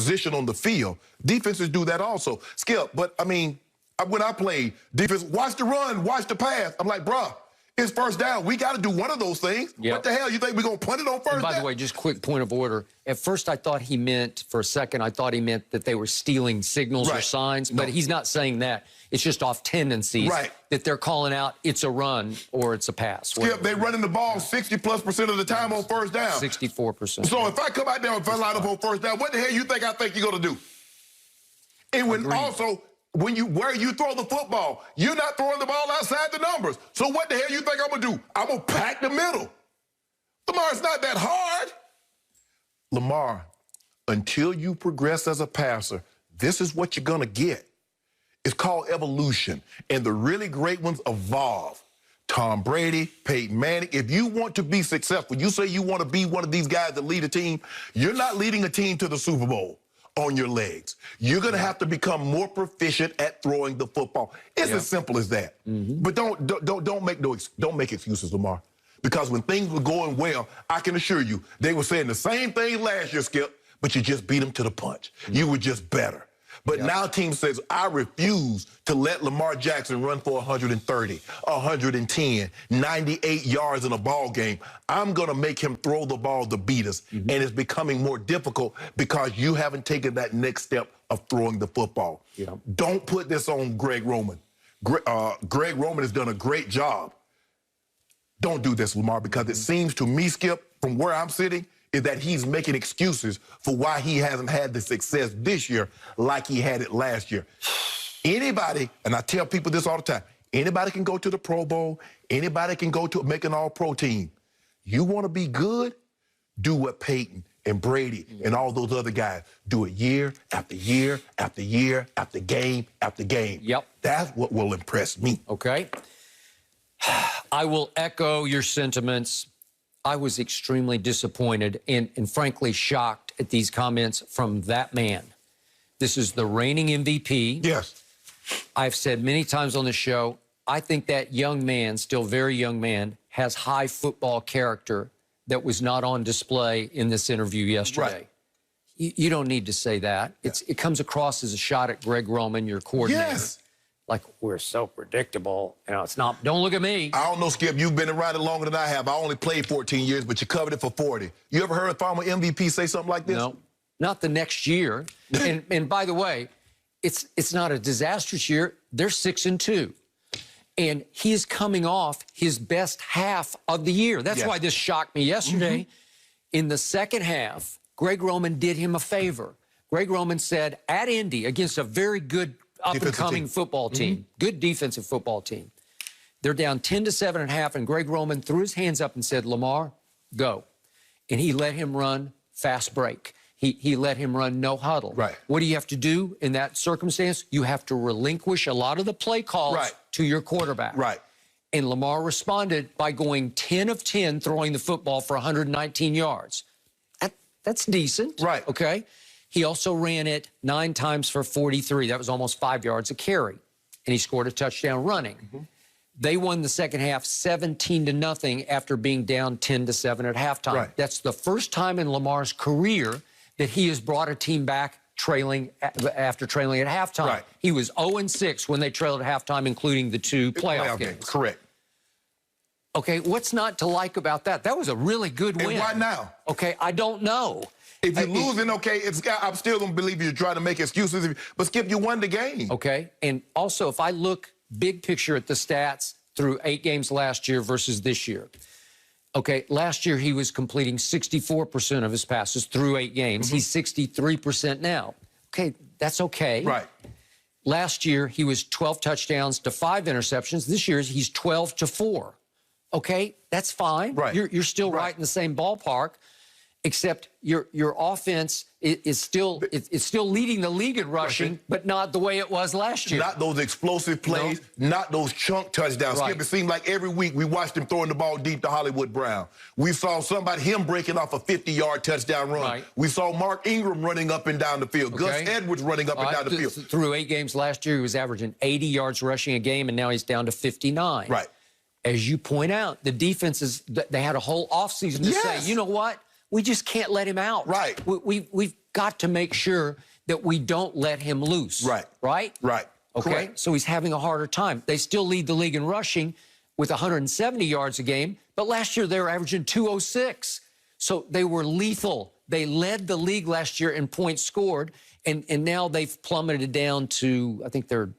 position on the field. Defenses do that also. Skip, but, I mean, when I play defense, watch the run, watch the pass. I'm like, bruh, it's first down. We got to do one of those things. Yep. What the hell? You think we're going to punt it on first down? By the way, just quick point of order. At first, I thought he meant, for a second, I thought he meant that they were stealing signals or signs, but he's not saying that. It's just off tendencies that they're calling out it's a run or it's a pass. Skip, they're running the ball 60+% of the time on first down. 64%. So if I come out there and I line up on first down, what the hell you think you're going to do? And when also, where you throw the football, you're not throwing the ball outside the numbers. So what the hell you think I'm going to do? I'm going to pack the middle. Lamar, it's not that hard. Lamar, until you progress as a passer, this is what you're going to get. It's called evolution. And the really great ones evolve. Tom Brady, Peyton Manning. If you want to be successful, you say you want to be one of these guys that lead a team, you're not leading a team to the Super Bowl on your legs. You're going to have to become more proficient at throwing the football. It's as simple as that. But don't make excuses, Lamar. Because when things were going well, I can assure you, they were saying the same thing last year, Skip, but you just beat them to the punch. You were just better. But now team says, I refuse to let Lamar Jackson run for 130, 110, 98 yards in a ball game. I'm going to make him throw the ball to beat us. And it's becoming more difficult because you haven't taken that next step of throwing the football. Don't put this on Greg Roman. Greg Roman has done a great job. Don't do this, Lamar, because it seems to me, Skip, from where I'm sitting, is that he's making excuses for why he hasn't had the success this year like he had it last year. Anybody, and I tell people this all the time, anybody can go to the Pro Bowl, anybody can go to make an all-pro team. You want to be good? Do what Peyton and Brady and all those other guys do it year after year after year after game after game. That's what will impress me. Okay. I will echo your sentiments. I was extremely disappointed and frankly shocked at these comments from that man. This is the reigning MVP. Yes. I've said many times on the show, I think that young man, still very young man, has high football character that was not on display in this interview yesterday. You don't need to say that. It comes across as a shot at Greg Roman, your coordinator. Like, we're so predictable. You know, it's not. Don't look at me. I don't know, Skip. You've been around it longer than I have. I only played 14 years, but you covered it for 40. You ever heard a former MVP say something like this? No, not the next year. and by the way, it's not a disastrous year. They're 6-2. And he is coming off his best half of the year. That's why this shocked me yesterday. In the second half, Greg Roman did him a favor. Greg Roman said, at Indy, against a very good up-and-coming football team, good defensive football team. They're down 10-7 at half, and Greg Roman threw his hands up and said, Lamar, go. And he let him run fast break. He let him run no huddle. What do you have to do in that circumstance? You have to relinquish a lot of the play calls to your quarterback. And Lamar responded by going 10 of 10, throwing the football for 119 yards. That's decent. Okay. He also ran it 9 times for 43. That was almost 5 yards a carry. And he scored a touchdown running. They won the second half 17-0 after being down 10-7 at halftime. That's the first time in Lamar's career that he has brought a team back after trailing at halftime. He was 0-6 when they trailed at halftime, including the 2 playoff games. Okay, what's not to like about that? That was a really good win. And why now? Okay, I don't know. If you're losing, okay, I'm still going to believe you're trying to make excuses. But, Skip, you won the game. Okay, and also, if I look big picture at the stats through 8 games last year versus this year, okay, last year he was completing 64% of his passes through 8 games. He's 63% now. Okay, that's okay. Last year, he was 12 touchdowns to 5 interceptions. This year, he's 12 to 4. Okay, that's fine. You're still right in the same ballpark. Except your offense is still leading the league in rushing, but not the way it was last year. Not those explosive plays, not those chunk touchdowns. Skip, it seemed like every week we watched him throwing the ball deep to Hollywood Brown. We saw him breaking off a 50-yard touchdown run. We saw Mark Ingram running up and down the field. Gus Edwards running up and down the field. Through 8 games last year, he was averaging 80 yards rushing a game, and now he's down to 59. As you point out, the defenses, they had a whole offseason to say, you know what? we just can't let him out. Right. We've got to make sure that we don't let him loose. Right. Right? Right. Okay, Correct. so he's having a harder time. They still lead the league in rushing with 170 yards a game, but last year they were averaging 206. So they were lethal. They led the league last year in points scored, and now they've plummeted down to, I think they're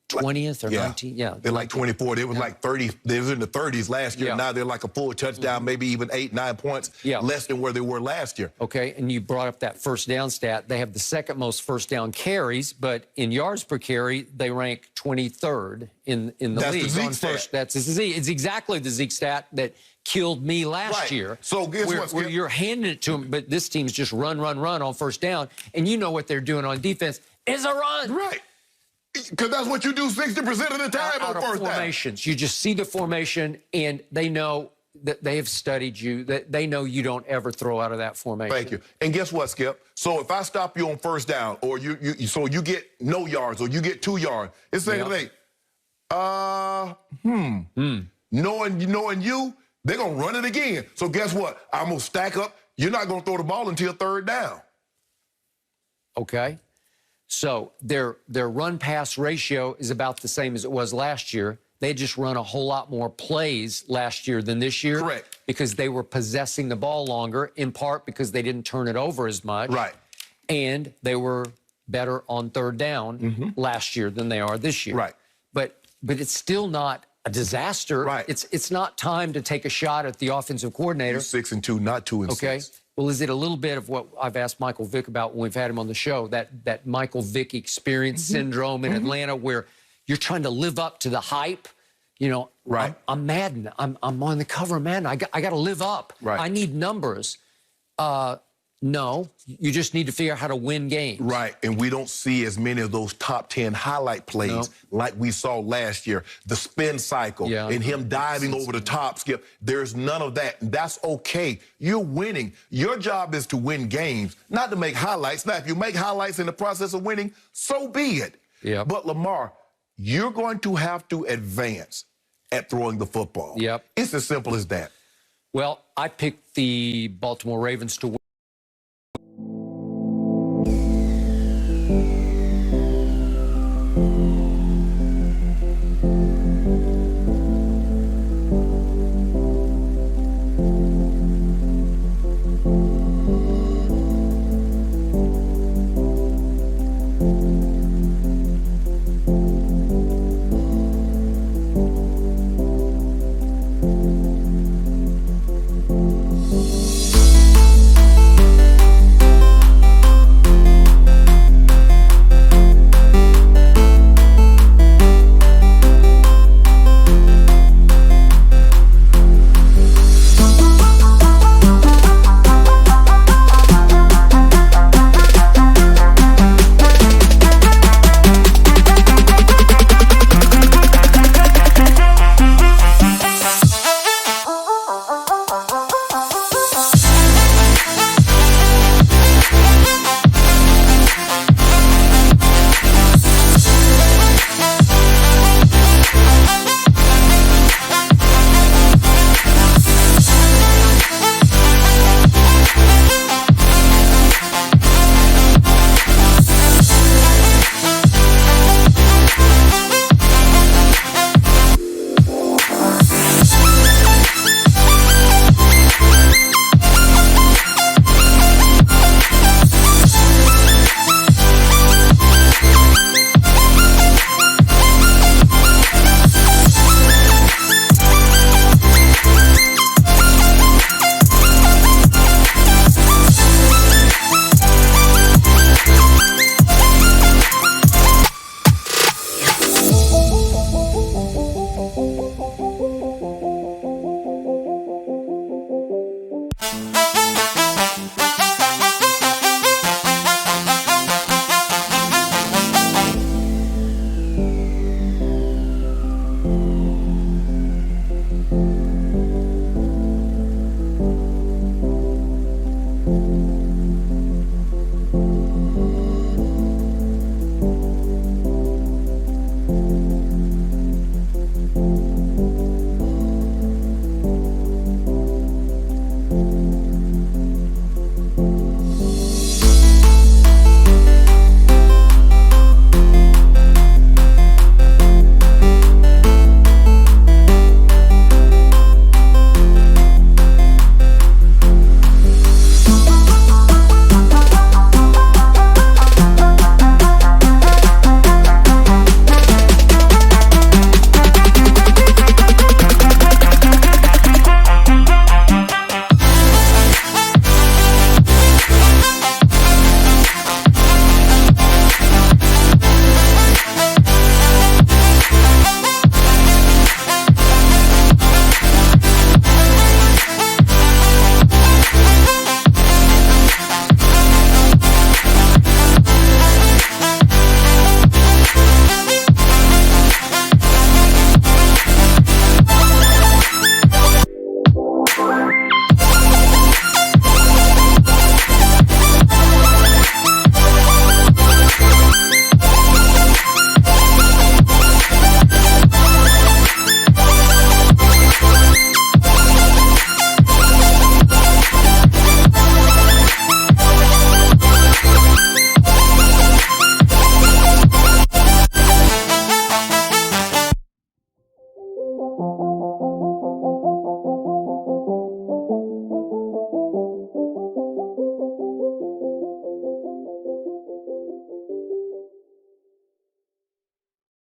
20th or 19th. Yeah. They're like 24. They was like 30. They was in the 30s last year. Yeah. Now they're like a full touchdown, maybe even 8, 9 points less than where they were last year. Okay, and you brought up that first down stat. They have the second most first down carries, but in yards per carry, they rank 23rd in the That's league. the Zeke on first. stat. That's the Zeke. It's exactly the Zeke stat that killed me last year. So guess what, where Skip? you're handing it to them, but this team's just run on first down, and you know what they're doing on defense is a run. Right. Because that's what you do 60% of the time Out on of first down. formations. You just see the formation, and they know that they have studied you, that they know you don't ever throw out of that formation. Thank you. And guess what, Skip? So if I stop you on first down, or so you get no yards, or you get 2 yards, it's saying today, knowing you, they're gonna run it again. So guess what? I'm gonna stack up. You're not gonna throw the ball until third down. Okay. So their run-pass ratio is about the same as it was last year. They just run a whole lot more plays last year than this year. Correct. Because they were possessing the ball longer, in part because they didn't turn it over as much. Right. And they were better on third down last year than they are this year. Right. But it's still not a disaster. Right. It's not time to take a shot at the offensive coordinator. 6-2, not 2-6. Okay. Well, is it a little bit of what I've asked Michael Vick about when we've had him on the show, that Michael Vick experience syndrome in Atlanta, where you're trying to live up to the hype? You know, Right. I'm Madden. I'm on the cover of Madden. I got to live up. Right. I need numbers. No, you just need to figure out how to win games. Right, and we don't see as many of those top 10 highlight plays like we saw last year. The spin cycle and him diving over the top, Skip. There's none of that. That's okay. You're winning. Your job is to win games, not to make highlights. Now, if you make highlights in the process of winning, so be it. Yep. But, Lamar, you're going to have to advance at throwing the football. Yep. It's as simple as that. Well, I picked the Baltimore Ravens to win.